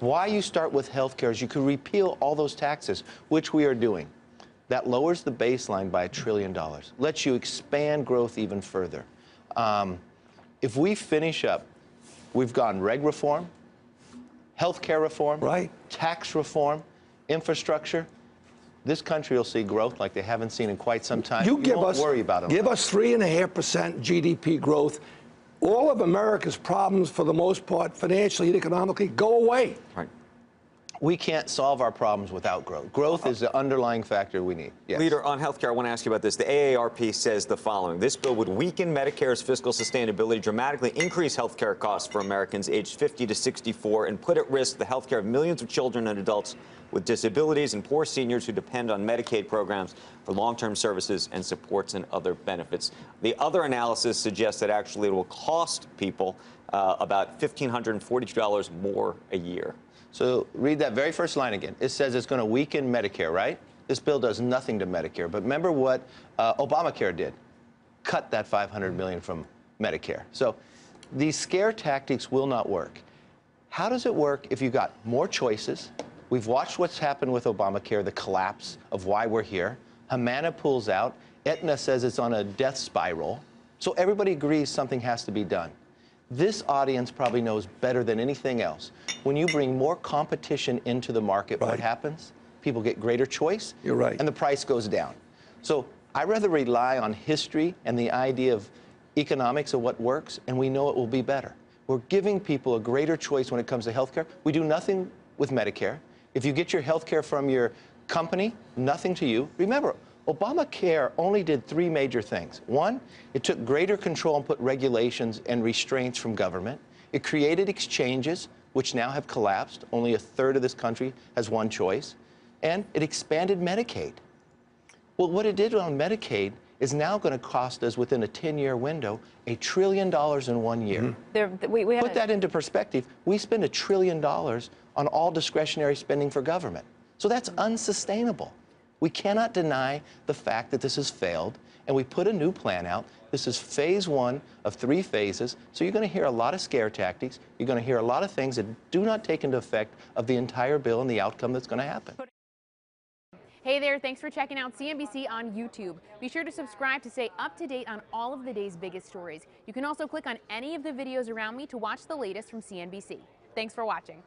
Why you start with health care is you could repeal all those taxes, which we are doing. That lowers the baseline by $1 trillion, lets you expand growth even further. If we finish up, we've gone reg reform, health care reform, right, tax reform, infrastructure. This country will see growth like they haven't seen in quite some time. You won't worry about it. Give us 3.5% GDP growth. All of America's problems, for the most part, financially and economically, go away. Right. We can't solve our problems without growth. Growth is the underlying factor we need. Yes. Leader, on health care, I want to ask you about this. The AARP says the following. This bill would weaken Medicare's fiscal sustainability, dramatically increase health care costs for Americans aged 50 to 64, and put at risk the health care of millions of children and adults with disabilities and poor seniors who depend on Medicaid programs for long-term services and supports and other benefits. The other analysis suggests that actually it will cost people about $1,542 more a year. So read that very first line again. It says it's going to weaken Medicare, right? This bill does nothing to Medicare. But remember what Obamacare did. Cut that $500 million from Medicare. So these scare tactics will not work. How does it work if you've got more choices? We've watched what's happened with Obamacare, the collapse of why we're here. Humana pulls out. Aetna says it's on a death spiral. So everybody agrees something has to be done. This audience probably knows better than anything else. When you bring more competition into the market, what happens? People get greater choice. You're right. And the price goes down. So I rather rely on history and the idea of economics of what works, and we know it will be better. We're giving people a greater choice when it comes to health care. We do nothing with Medicare. If you get your health care from your company, nothing to you. Remember, Obamacare only did 3 major things. One, it took greater control and put regulations and restraints from government. It created exchanges, which now have collapsed. Only 1/3 of this country has one choice. And it expanded Medicaid. Well, what it did on Medicaid is now going to cost us, within a 10-year window, $1 trillion in 1 year. Put that into perspective. We spend $1 trillion on all discretionary spending for government. So that's unsustainable. We cannot deny the fact that this has failed, and we put a new plan out. This is phase 1 of 3 phases, so you're going to hear a lot of scare tactics. You're going to hear a lot of things that do not take into effect of the entire bill and the outcome that's going to happen. Hey there, thanks for checking out CNBC on YouTube. Be sure to subscribe to stay up to date on all of the day's biggest stories. You can also click on any of the videos around me to watch the latest from CNBC. Thanks for watching.